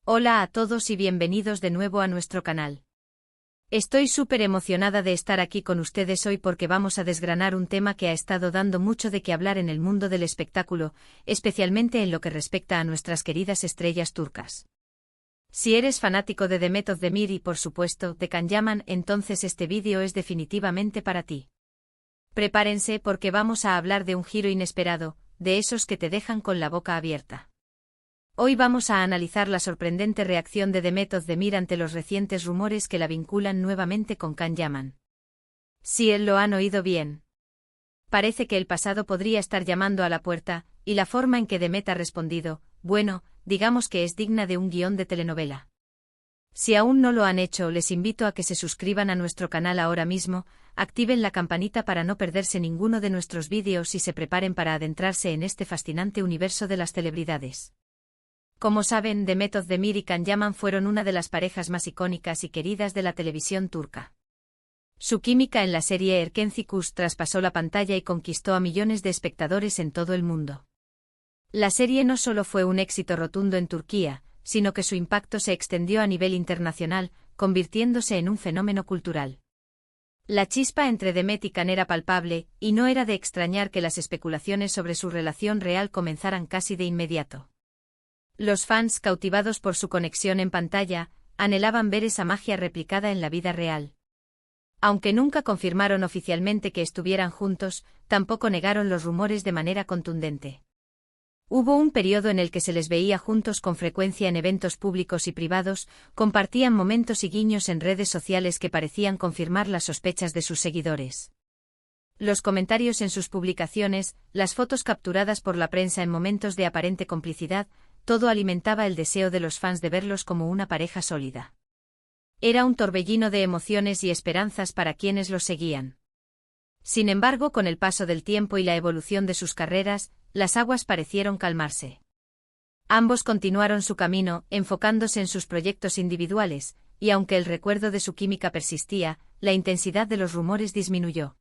Hola a todos y bienvenidos de nuevo a nuestro canal. Estoy súper emocionada de estar aquí con ustedes hoy porque vamos a desgranar un tema que ha estado dando mucho de qué hablar en el mundo del espectáculo, especialmente en lo que respecta a nuestras queridas estrellas turcas. Si eres fanático de Demet Özdemir y por supuesto de Can Yaman, entonces este vídeo es definitivamente para ti. Prepárense porque vamos a hablar de un giro inesperado, de esos que te dejan con la boca abierta. Hoy vamos a analizar la sorprendente reacción de Demet Özdemir ante los recientes rumores que la vinculan nuevamente con Can Yaman. Si él lo han oído bien. Parece que el pasado podría estar llamando a la puerta, y la forma en que Demet ha respondido, bueno, digamos que es digna de un guión de telenovela. Si aún no lo han hecho, les invito a que se suscriban a nuestro canal ahora mismo, activen la campanita para no perderse ninguno de nuestros vídeos y se preparen para adentrarse en este fascinante universo de las celebridades. Como saben, Demet Özdemir y Can Yaman fueron una de las parejas más icónicas y queridas de la televisión turca. Su química en la serie Erkenci traspasó la pantalla y conquistó a millones de espectadores en todo el mundo. La serie no solo fue un éxito rotundo en Turquía, sino que su impacto se extendió a nivel internacional, convirtiéndose en un fenómeno cultural. La chispa entre Demet y Can era palpable, y no era de extrañar que las especulaciones sobre su relación real comenzaran casi de inmediato. Los fans, cautivados por su conexión en pantalla, anhelaban ver esa magia replicada en la vida real. Aunque nunca confirmaron oficialmente que estuvieran juntos, tampoco negaron los rumores de manera contundente. Hubo un periodo en el que se les veía juntos con frecuencia en eventos públicos y privados, compartían momentos y guiños en redes sociales que parecían confirmar las sospechas de sus seguidores. Los comentarios en sus publicaciones, las fotos capturadas por la prensa en momentos de aparente complicidad, todo alimentaba el deseo de los fans de verlos como una pareja sólida. Era un torbellino de emociones y esperanzas para quienes los seguían. Sin embargo, con el paso del tiempo y la evolución de sus carreras, las aguas parecieron calmarse. Ambos continuaron su camino, enfocándose en sus proyectos individuales, y aunque el recuerdo de su química persistía, la intensidad de los rumores disminuyó.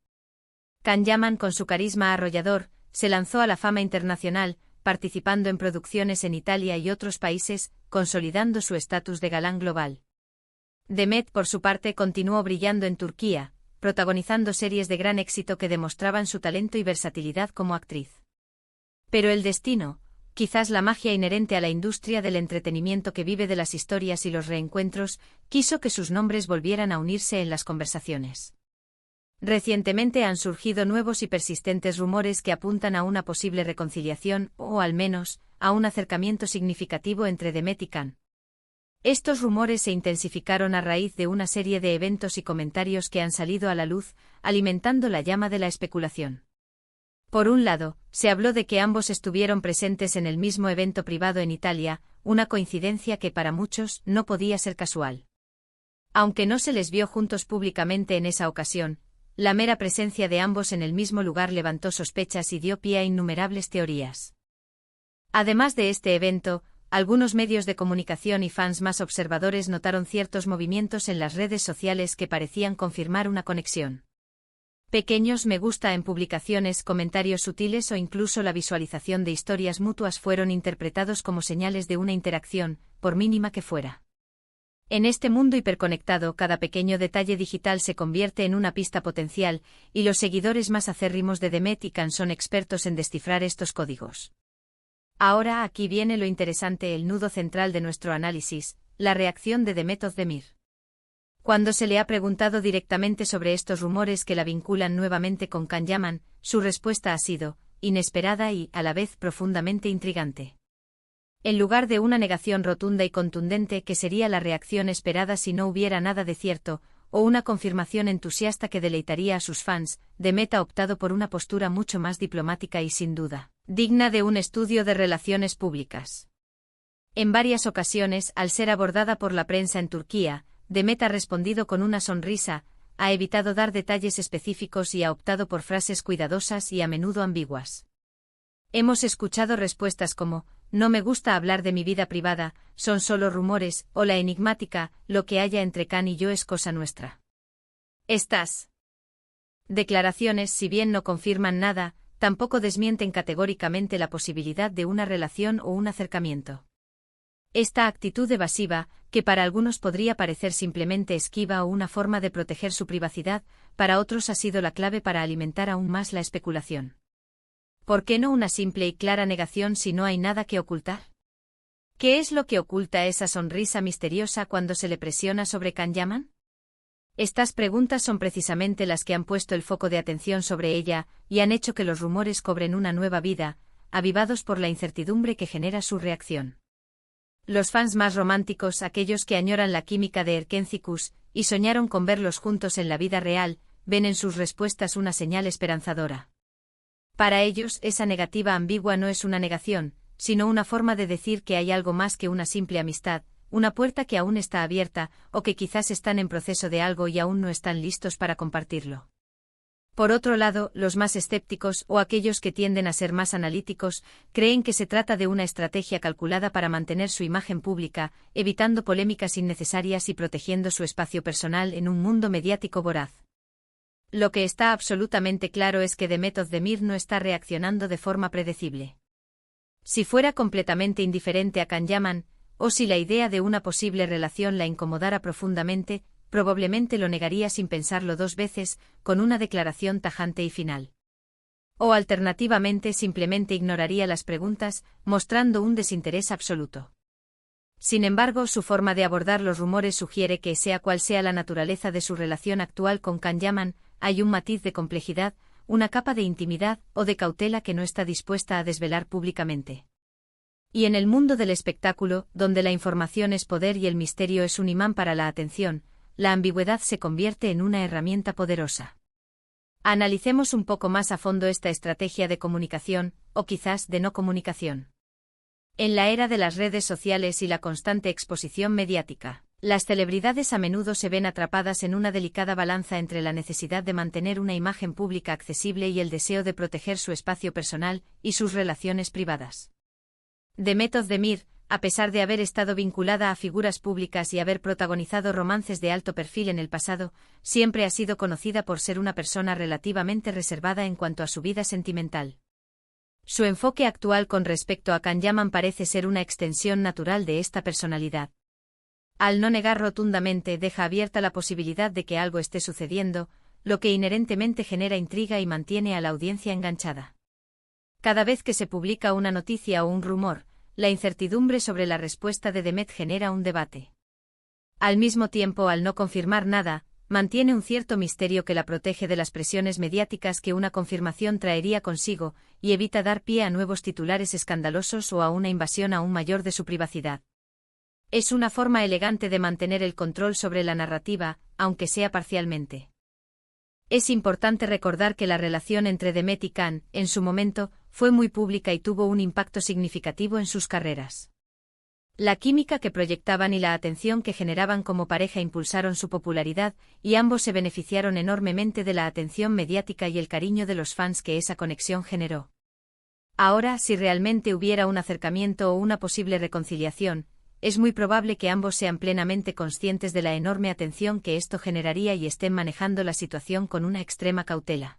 Can Yaman, con su carisma arrollador, se lanzó a la fama internacional, participando en producciones en Italia y otros países, consolidando su estatus de galán global. Demet, por su parte, continuó brillando en Turquía, protagonizando series de gran éxito que demostraban su talento y versatilidad como actriz. Pero el destino, quizás la magia inherente a la industria del entretenimiento que vive de las historias y los reencuentros, quiso que sus nombres volvieran a unirse en las conversaciones. Recientemente han surgido nuevos y persistentes rumores que apuntan a una posible reconciliación, o al menos, a un acercamiento significativo entre Demet y Can. Estos rumores se intensificaron a raíz de una serie de eventos y comentarios que han salido a la luz, alimentando la llama de la especulación. Por un lado, se habló de que ambos estuvieron presentes en el mismo evento privado en Italia, una coincidencia que para muchos no podía ser casual. Aunque no se les vio juntos públicamente en esa ocasión, la mera presencia de ambos en el mismo lugar levantó sospechas y dio pie a innumerables teorías. Además de este evento, algunos medios de comunicación y fans más observadores notaron ciertos movimientos en las redes sociales que parecían confirmar una conexión. Pequeños me gusta en publicaciones, comentarios sutiles o incluso la visualización de historias mutuas fueron interpretados como señales de una interacción, por mínima que fuera. En este mundo hiperconectado, cada pequeño detalle digital se convierte en una pista potencial, y los seguidores más acérrimos de Demet y Can son expertos en descifrar estos códigos. Ahora aquí viene lo interesante, el nudo central de nuestro análisis, la reacción de Demet Özdemir. Cuando se le ha preguntado directamente sobre estos rumores que la vinculan nuevamente con Can Yaman, su respuesta ha sido inesperada y, a la vez, profundamente intrigante. En lugar de una negación rotunda y contundente que sería la reacción esperada si no hubiera nada de cierto, o una confirmación entusiasta que deleitaría a sus fans, Demet ha optado por una postura mucho más diplomática y sin duda, digna de un estudio de relaciones públicas. En varias ocasiones, al ser abordada por la prensa en Turquía, Demet ha respondido con una sonrisa, ha evitado dar detalles específicos y ha optado por frases cuidadosas y a menudo ambiguas. Hemos escuchado respuestas como, no me gusta hablar de mi vida privada, son solo rumores, o la enigmática, lo que haya entre Can y yo es cosa nuestra. Estas declaraciones, si bien no confirman nada, tampoco desmienten categóricamente la posibilidad de una relación o un acercamiento. Esta actitud evasiva, que para algunos podría parecer simplemente esquiva o una forma de proteger su privacidad, para otros ha sido la clave para alimentar aún más la especulación. ¿Por qué no una simple y clara negación si no hay nada que ocultar? ¿Qué es lo que oculta esa sonrisa misteriosa cuando se le presiona sobre Can Yaman? Estas preguntas son precisamente las que han puesto el foco de atención sobre ella y han hecho que los rumores cobren una nueva vida, avivados por la incertidumbre que genera su reacción. Los fans más románticos, aquellos que añoran la química de Erkencicus y soñaron con verlos juntos en la vida real, ven en sus respuestas una señal esperanzadora. Para ellos, esa negativa ambigua no es una negación, sino una forma de decir que hay algo más que una simple amistad, una puerta que aún está abierta, o que quizás están en proceso de algo y aún no están listos para compartirlo. Por otro lado, los más escépticos, o aquellos que tienden a ser más analíticos, creen que se trata de una estrategia calculada para mantener su imagen pública, evitando polémicas innecesarias y protegiendo su espacio personal en un mundo mediático voraz. Lo que está absolutamente claro es que Demet Özdemir no está reaccionando de forma predecible. Si fuera completamente indiferente a Can Yaman, o si la idea de una posible relación la incomodara profundamente, probablemente lo negaría sin pensarlo dos veces, con una declaración tajante y final. O alternativamente simplemente ignoraría las preguntas, mostrando un desinterés absoluto. Sin embargo, su forma de abordar los rumores sugiere que, sea cual sea la naturaleza de su relación actual con Can Yaman, hay un matiz de complejidad, una capa de intimidad o de cautela que no está dispuesta a desvelar públicamente. Y en el mundo del espectáculo, donde la información es poder y el misterio es un imán para la atención, la ambigüedad se convierte en una herramienta poderosa. Analicemos un poco más a fondo esta estrategia de comunicación, o quizás de no comunicación. En la era de las redes sociales y la constante exposición mediática, las celebridades a menudo se ven atrapadas en una delicada balanza entre la necesidad de mantener una imagen pública accesible y el deseo de proteger su espacio personal y sus relaciones privadas. Demet Özdemir, a pesar de haber estado vinculada a figuras públicas y haber protagonizado romances de alto perfil en el pasado, siempre ha sido conocida por ser una persona relativamente reservada en cuanto a su vida sentimental. Su enfoque actual con respecto a Can Yaman parece ser una extensión natural de esta personalidad. Al no negar rotundamente, deja abierta la posibilidad de que algo esté sucediendo, lo que inherentemente genera intriga y mantiene a la audiencia enganchada. Cada vez que se publica una noticia o un rumor, la incertidumbre sobre la respuesta de Demet genera un debate. Al mismo tiempo, al no confirmar nada, mantiene un cierto misterio que la protege de las presiones mediáticas que una confirmación traería consigo, y evita dar pie a nuevos titulares escandalosos o a una invasión aún mayor de su privacidad. Es una forma elegante de mantener el control sobre la narrativa, aunque sea parcialmente. Es importante recordar que la relación entre Demet y Can, en su momento, fue muy pública y tuvo un impacto significativo en sus carreras. La química que proyectaban y la atención que generaban como pareja impulsaron su popularidad, y ambos se beneficiaron enormemente de la atención mediática y el cariño de los fans que esa conexión generó. Ahora, si realmente hubiera un acercamiento o una posible reconciliación, es muy probable que ambos sean plenamente conscientes de la enorme atención que esto generaría y estén manejando la situación con una extrema cautela.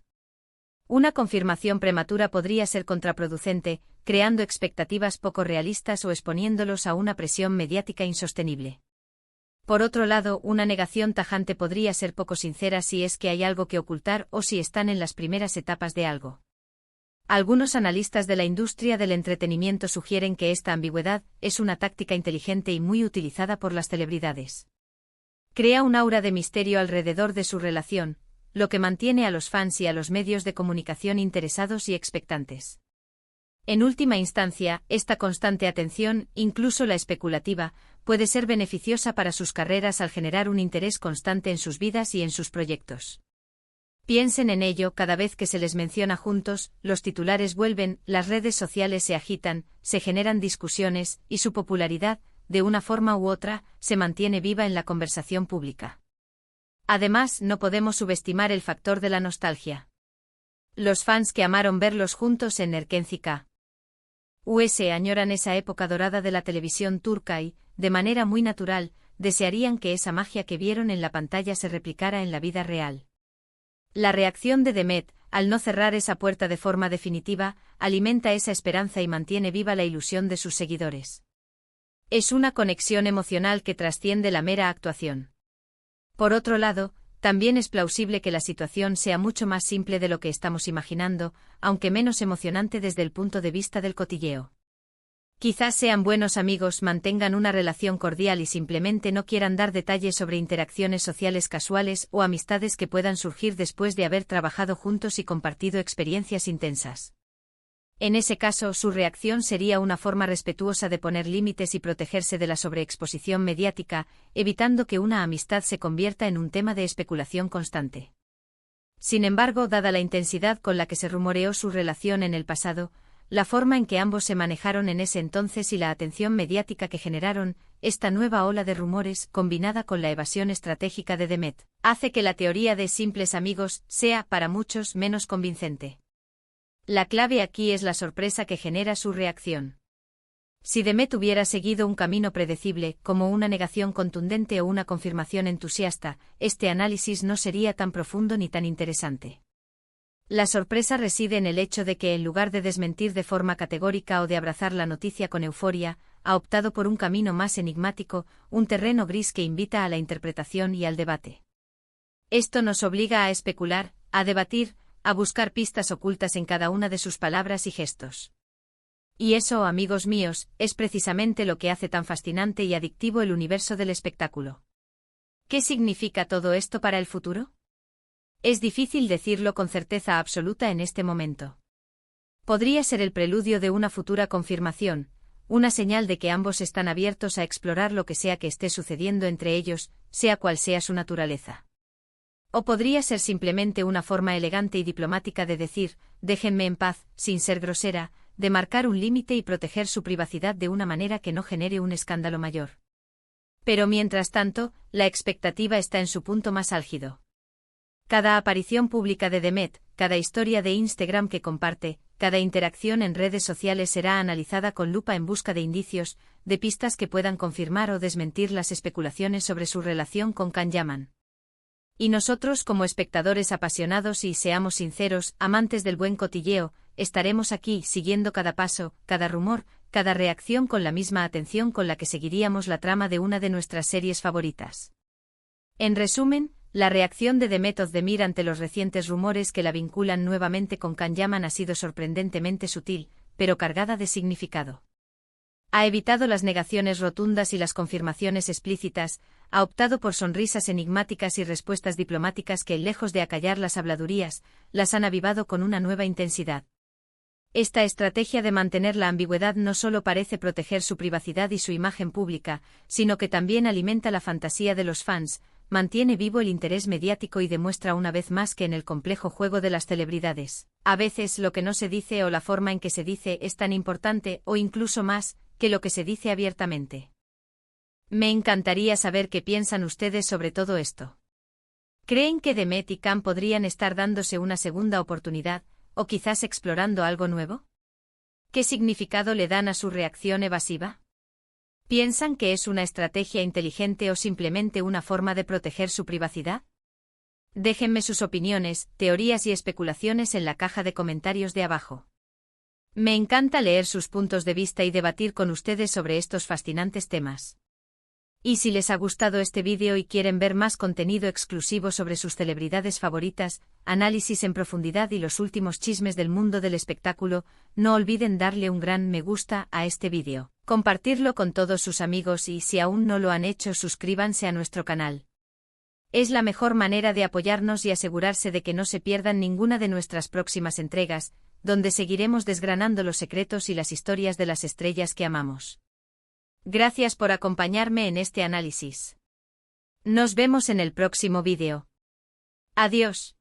Una confirmación prematura podría ser contraproducente, creando expectativas poco realistas o exponiéndolos a una presión mediática insostenible. Por otro lado, una negación tajante podría ser poco sincera si es que hay algo que ocultar o si están en las primeras etapas de algo. Algunos analistas de la industria del entretenimiento sugieren que esta ambigüedad es una táctica inteligente y muy utilizada por las celebridades. Crea un aura de misterio alrededor de su relación, lo que mantiene a los fans y a los medios de comunicación interesados y expectantes. En última instancia, esta constante atención, incluso la especulativa, puede ser beneficiosa para sus carreras al generar un interés constante en sus vidas y en sus proyectos. Piensen en ello, cada vez que se les menciona juntos, los titulares vuelven, las redes sociales se agitan, se generan discusiones, y su popularidad, de una forma u otra, se mantiene viva en la conversación pública. Además, no podemos subestimar el factor de la nostalgia. Los fans que amaron verlos juntos en Erkenci añoran esa época dorada de la televisión turca y, de manera muy natural, desearían que esa magia que vieron en la pantalla se replicara en la vida real. La reacción de Demet, al no cerrar esa puerta de forma definitiva, alimenta esa esperanza y mantiene viva la ilusión de sus seguidores. Es una conexión emocional que trasciende la mera actuación. Por otro lado, también es plausible que la situación sea mucho más simple de lo que estamos imaginando, aunque menos emocionante desde el punto de vista del cotilleo. Quizás sean buenos amigos, mantengan una relación cordial y simplemente no quieran dar detalles sobre interacciones sociales casuales o amistades que puedan surgir después de haber trabajado juntos y compartido experiencias intensas. En ese caso, su reacción sería una forma respetuosa de poner límites y protegerse de la sobreexposición mediática, evitando que una amistad se convierta en un tema de especulación constante. Sin embargo, dada la intensidad con la que se rumoreó su relación en el pasado, la forma en que ambos se manejaron en ese entonces y la atención mediática que generaron, esta nueva ola de rumores, combinada con la evasión estratégica de Demet, hace que la teoría de simples amigos sea, para muchos, menos convincente. La clave aquí es la sorpresa que genera su reacción. Si Demet hubiera seguido un camino predecible, como una negación contundente o una confirmación entusiasta, este análisis no sería tan profundo ni tan interesante. La sorpresa reside en el hecho de que en lugar de desmentir de forma categórica o de abrazar la noticia con euforia, ha optado por un camino más enigmático, un terreno gris que invita a la interpretación y al debate. Esto nos obliga a especular, a debatir, a buscar pistas ocultas en cada una de sus palabras y gestos. Y eso, amigos míos, es precisamente lo que hace tan fascinante y adictivo el universo del espectáculo. ¿Qué significa todo esto para el futuro? Es difícil decirlo con certeza absoluta en este momento. Podría ser el preludio de una futura confirmación, una señal de que ambos están abiertos a explorar lo que sea que esté sucediendo entre ellos, sea cual sea su naturaleza. O podría ser simplemente una forma elegante y diplomática de decir, déjenme en paz, sin ser grosera, de marcar un límite y proteger su privacidad de una manera que no genere un escándalo mayor. Pero mientras tanto, la expectativa está en su punto más álgido. Cada aparición pública de Demet, cada historia de Instagram que comparte, cada interacción en redes sociales será analizada con lupa en busca de indicios, de pistas que puedan confirmar o desmentir las especulaciones sobre su relación con Can Yaman. Y nosotros, como espectadores apasionados y, seamos sinceros, amantes del buen cotilleo, estaremos aquí siguiendo cada paso, cada rumor, cada reacción con la misma atención con la que seguiríamos la trama de una de nuestras series favoritas. En resumen, la reacción de Demet Özdemir ante los recientes rumores que la vinculan nuevamente con Can Yaman ha sido sorprendentemente sutil, pero cargada de significado. Ha evitado las negaciones rotundas y las confirmaciones explícitas, ha optado por sonrisas enigmáticas y respuestas diplomáticas que, lejos de acallar las habladurías, las han avivado con una nueva intensidad. Esta estrategia de mantener la ambigüedad no solo parece proteger su privacidad y su imagen pública, sino que también alimenta la fantasía de los fans, mantiene vivo el interés mediático y demuestra una vez más que en el complejo juego de las celebridades, a veces lo que no se dice o la forma en que se dice es tan importante o incluso más que lo que se dice abiertamente. Me encantaría saber qué piensan ustedes sobre todo esto. ¿Creen que Demet y Can podrían estar dándose una segunda oportunidad, o quizás explorando algo nuevo? ¿Qué significado le dan a su reacción evasiva? ¿Piensan que es una estrategia inteligente o simplemente una forma de proteger su privacidad? Déjenme sus opiniones, teorías y especulaciones en la caja de comentarios de abajo. Me encanta leer sus puntos de vista y debatir con ustedes sobre estos fascinantes temas. Y si les ha gustado este vídeo y quieren ver más contenido exclusivo sobre sus celebridades favoritas, análisis en profundidad y los últimos chismes del mundo del espectáculo, no olviden darle un gran me gusta a este vídeo, compartirlo con todos sus amigos y, si aún no lo han hecho, suscríbanse a nuestro canal. Es la mejor manera de apoyarnos y asegurarse de que no se pierdan ninguna de nuestras próximas entregas, donde seguiremos desgranando los secretos y las historias de las estrellas que amamos. Gracias por acompañarme en este análisis. Nos vemos en el próximo vídeo. Adiós.